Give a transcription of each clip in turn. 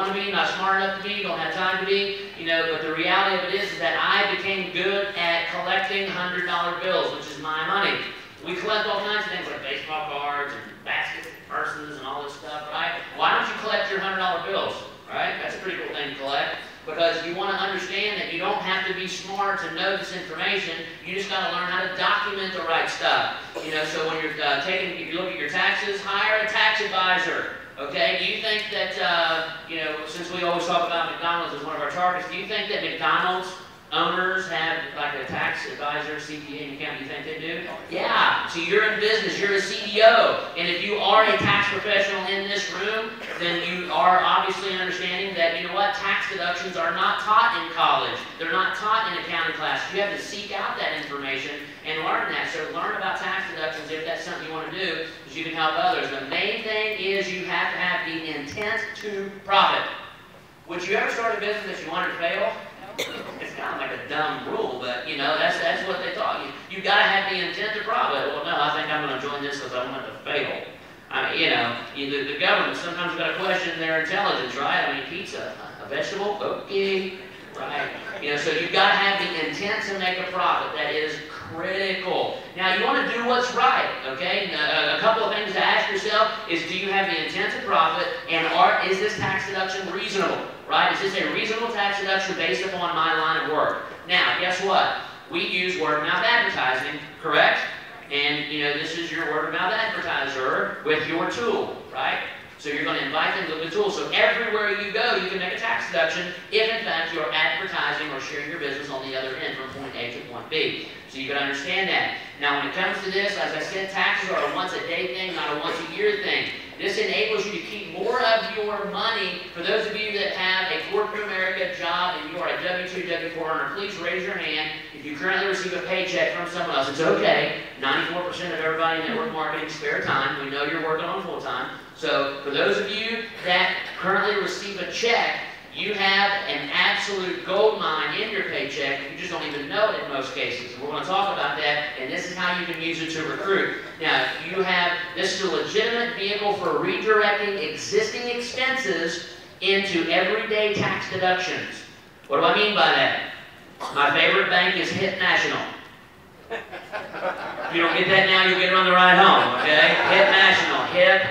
want to be, not smart enough to be, don't have time to be, you know, but the reality of it is that I became good at collecting $100 bills, which is my money. We collect all kinds of things like baseball cards and baskets and purses and all this stuff, right? Why don't you collect your $100 bills, right? That's a pretty cool thing to collect, because you want to understand that you don't have to be smart to know this information. You just got to learn how to document the right stuff. You know, so when you're if you look at your taxes, hire a tax advisor. Okay? Do you think that, you know, since we always talk about McDonald's as one of our targets, do you think that McDonald's owners have like a tax advisor, CPA, and accountant? You think they do? Yeah. So you're in business, you're a CEO, and if you are a tax professional in this room, then you are obviously understanding that, you know what, tax deductions are not taught in college. They're not taught in accounting class. You have to seek out that information and learn that. So learn about tax deductions if that's something you want to do, because you can help others. The main thing is you have to have the intent to profit. Would you ever start a business that you wanted to fail? It's kind of like a dumb rule, but you know, that's what they taught you. You got to have the intent to profit. Well, no, I think I'm going to join this because I want it to fail. I mean, you know, the government sometimes got to question their intelligence, right? I mean, pizza, a vegetable, okay, right? You know, so you got to have the intent to make a profit. That is critical. Now, you want to do what's right, okay? A couple of things to ask yourself is, do you have the intent to profit, and is this tax deduction reasonable? Right? Is this a reasonable tax deduction based upon my line of work? Now, guess what? We use word of mouth advertising, correct? And, you know, this is your word of mouth advertiser with your tool, right? So you're going to invite them to look at the tool. So everywhere you go, you can make a tax deduction if, in fact, you're advertising or sharing your business on the other end from point A to point B. So you can understand that. Now, when it comes to this, as I said, taxes are a once-a-day thing, not a once-a-year thing. This enables you to keep more of your money. For those of you that have a corporate America job and you are a W-2, W-4 earner, please raise your hand. If you currently receive a paycheck from someone else, it's okay. 94% of everybody in network marketing spare time. We know you're working on full-time. So for those of you that currently receive a check, you have an absolute gold mine in your paycheck. You just don't even know it in most cases. We're going to talk about that, and this is how you can use it to recruit. Now, this is a legitimate vehicle for redirecting existing expenses into everyday tax deductions. What do I mean by that? My favorite bank is Hit National. If you don't get that now, you'll get it on the ride home, okay? Hit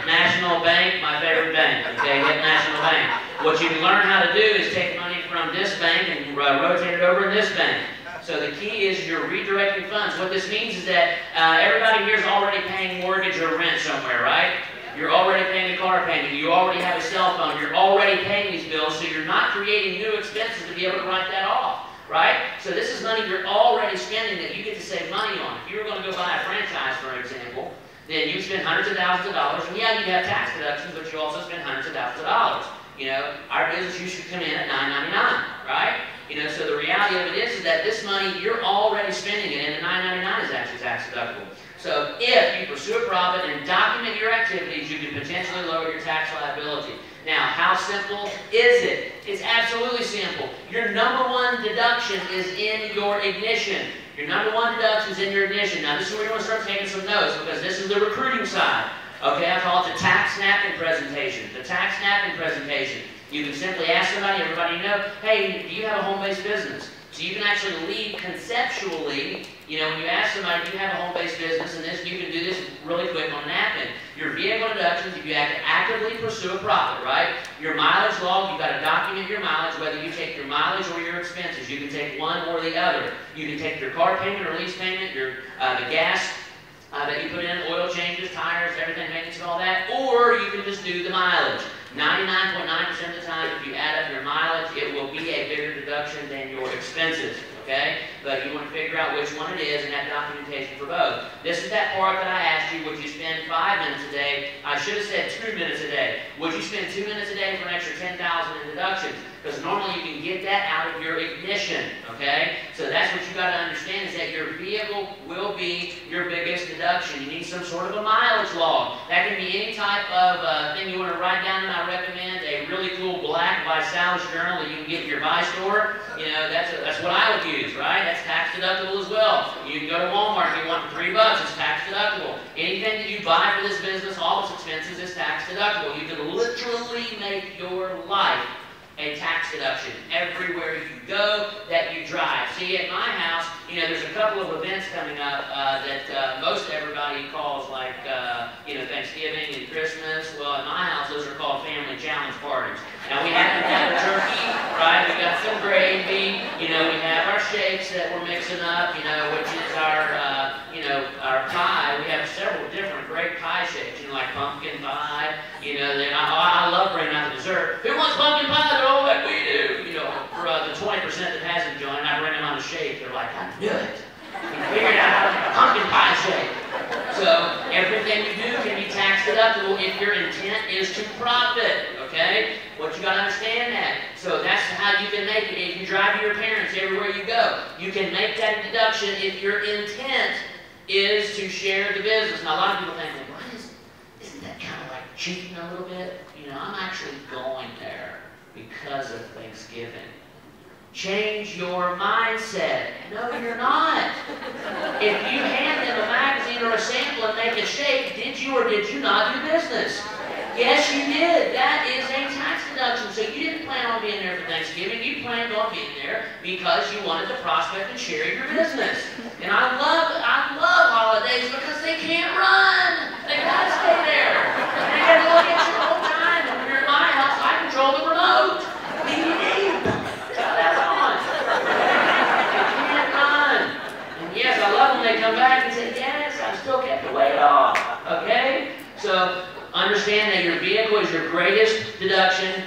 National Bank, my favorite bank, okay? Hit National Bank. What you can learn how to do is take money from this bank and rotate it over in this bank. So the key is you're redirecting funds. What this means is that everybody here is already paying mortgage or rent somewhere, right? You're already paying a car payment. You already have a cell phone. You're already paying these bills, so you're not creating new expenses to be able to write that off. Right? So this is money you're already spending that you get to save money on. If you were going to go buy a franchise, for example, then you spend hundreds of thousands of dollars, and yeah, you have tax deductions, but you also spend hundreds of thousands of dollars. You know, our business used to come in at $9.99, right? You know, so the reality of it is that this money, you're already spending it, and the $9.99 is actually tax deductible. So if you pursue a profit and document your activities, you can potentially lower your tax liability. Now, how simple is it? It's absolutely simple. Your number one deduction is in your ignition. Your number one deduction is in your ignition. Now, this is where you want to start taking some notes, because this is the recruiting side. Okay, I call it the tax napkin presentation. The tax napkin presentation. You can simply ask somebody, everybody you know, hey, do you have a home-based business? So you can actually lead conceptually. You know, when you ask somebody, do you have a home-based business, and this, you can do this really quick on a napkin. Your vehicle deductions, if you actively pursue a profit, right? Your mileage log, you've got to document your mileage, whether you take your mileage or your expenses. You can take one or the other. You can take your car payment or lease payment, the gas that you put in, oil changes, tires, everything, maintenance, and all that, or you can just do the mileage. 99.9% of the time, if you add up your mileage, it will be a bigger deduction than your expenses, okay? But you want to figure out which one it is and have documentation for both. This is that part that I asked you, would you spend 5 minutes a day? I should have said 2 minutes a day. Would you spend 2 minutes a day for an extra $10,000 in deductions? because normally you can get that out of your ignition, okay? So that's what you got to understand, is that your vehicle will be your biggest deduction. You need some sort of a mileage log. That can be any type of thing you want to write down, and I recommend a really cool black ViSalus journal that you can get in your Vi store. You know, that's what I would use, right? That's tax deductible as well. You can go to Walmart and get one for $3, it's tax deductible. Anything that you buy for this business, all its expenses is tax deductible. You can literally make your life a tax deduction everywhere you go that you drive. See, at my house, you know, there's a couple of events coming up that most everybody calls, like, you know, Thanksgiving and Christmas. Well, at my house, those are called family challenge parties. Now, we happen to have a turkey, right? We got some gravy. You know, we have our shakes that we're mixing up, you know, which is our, you know, our pie. We have several different great pie shakes, you know, like pumpkin pie. You know, I love bringing out the dessert. Who wants pumpkin pie? They're all like, we do. You know, for the 20% that hasn't joined, I bring them on a shake. They're like, I knew it. We figured out how to make a pumpkin pie shake. So everything you do can be tax deductible if your intent is to profit, okay? What you got to understand that. So that's how you can make it. If you drive to your parents everywhere you go, you can make that deduction if your intent is to share the business. Now, a lot of people think, well, isn't that kind of like cheating a little bit? You know, I'm actually going there because of Thanksgiving. Change your mindset. No, you're not. If you hand them a magazine or a sample and make a shake, did you or did you not do business? Yes, you did. That is a tax deduction. So you didn't plan on being there for Thanksgiving. You planned on being there because you wanted to prospect and share your business. And I love holidays because they can't run. They gotta stay there. And they gotta look at you the whole time. And when you're in my house, I control the remote. That's on. They can't run. And yes, I love when they come back and say, yes, I still kept the weight off. Okay? So understand that your vehicle is your greatest deduction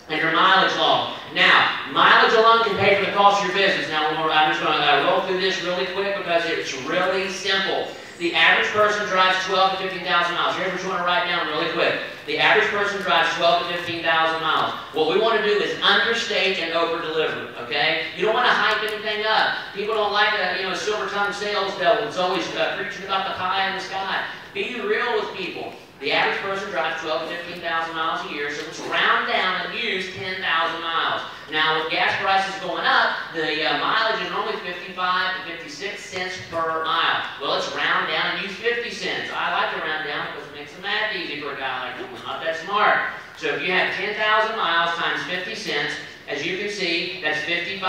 and your mileage log. Now, mileage alone can pay for the cost of your business. Now, I'm just going to roll through this really quick because it's really simple. The average person drives 12 to 15,000 miles. Here's what you want to write down really quick. The average person drives 12 to 15,000 miles. What we want to do is understate and over-deliver, okay? You don't want to hype anything up. People don't like a silver-tongued sales devil that's always preaching about the pie in the sky. Be real with people. The average person drives 12 to 15,000 miles a year, so let's round down and use 10,000 miles. Now, with gas prices going up, the mileage is normally 55 to 56 cents per mile. Well, let's round down and use 50 cents. I like to round down because it makes the math easy for a guy like me. I'm not that smart. So if you have 10,000 miles times 50 cents, as you can see, that's 55,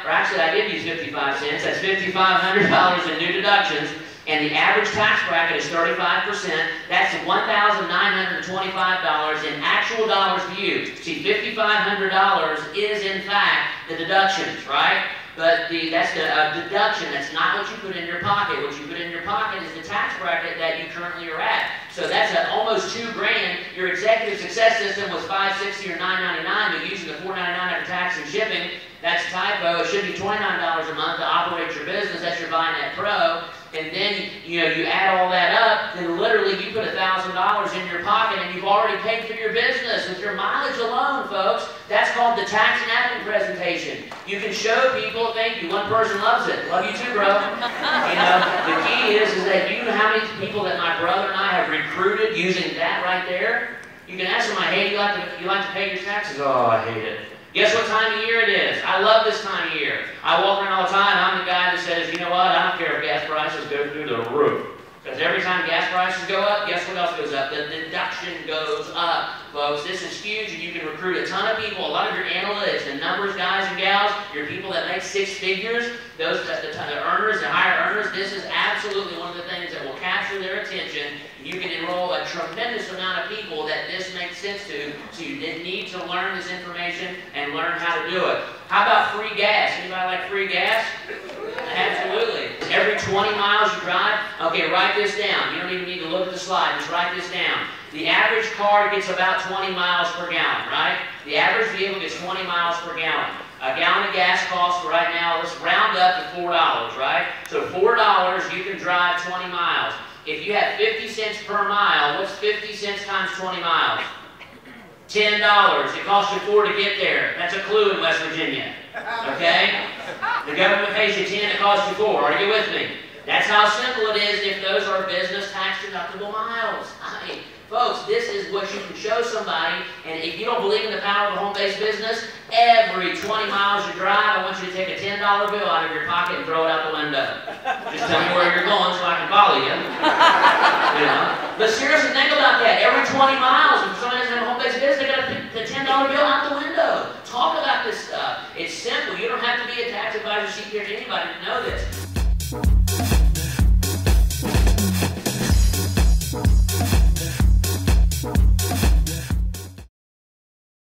or actually I did use 55 cents, that's $5,500 in new deductions. And the average tax bracket is 35%. That's $1,925 in actual dollars to you. See, $5,500 is in fact the deductions, right? But that's the deduction. That's not what you put in your pocket. What you put in your pocket is the tax bracket that you currently are at. So that's almost $2,000. Your executive success system was $560 or $999, but using the $499 after tax and shipping, that's a typo. It should be $29 a month to operate your business. That's your BuyNet Pro. And then, you add all that up, then literally you put $1,000 in your pocket and you've already paid for your business with your mileage alone, folks. That's called the tax napkin presentation. You can show people, thank you, one person loves it. Love you too, bro. The key is that you know how many people that my brother and I have recruited using that right there? You can ask them, hey, you like to pay your taxes? Oh, I hate it. Guess what time of year it is? I love this time of year. I walk around all the time. I'm the guy that says, you know what? I don't care if gas prices go through the roof. Because every time gas prices go up, guess what else goes up? The deduction goes up, folks. This is huge, and you can recruit a ton of people. A lot of your analytics, the numbers guys and gals, your people that make 6 figures, the earners, the higher earners, this is absolutely one of the things that will capture their attention. You can enroll a tremendous amount of people that this makes sense to, so you need to learn this information and learn how to do it. How about free gas? Anybody like free gas? Absolutely. Every 20 miles you drive, okay, write this down. You don't even need to look at the slide, just write this down. The average car gets about 20 miles per gallon, right? The average vehicle gets 20 miles per gallon. A gallon of gas costs right now, let's round up to $4, right? So $4, you can drive 20 miles. If you have 50 cents per mile, what's 50 cents times 20 miles? $10. It costs you $4 to get there. That's a clue in West Virginia. Okay? The government pays you $10, it costs you $4. Are you with me? That's how simple it is if those are business tax deductible miles. I mean, folks, this is what you can show somebody, and if you don't believe in the power of a home-based business, every 20 miles you drive, I want you to take a $10 bill out of your pocket and throw it out the window. Just tell me where you're going so I can follow you. You know? But seriously, think about that. Every 20 miles, if somebody doesn't have a home-based business, they got to take the $10 bill out the window. Talk about this stuff. It's simple. You don't have to be a tax advisor, CPA, or anybody to know this.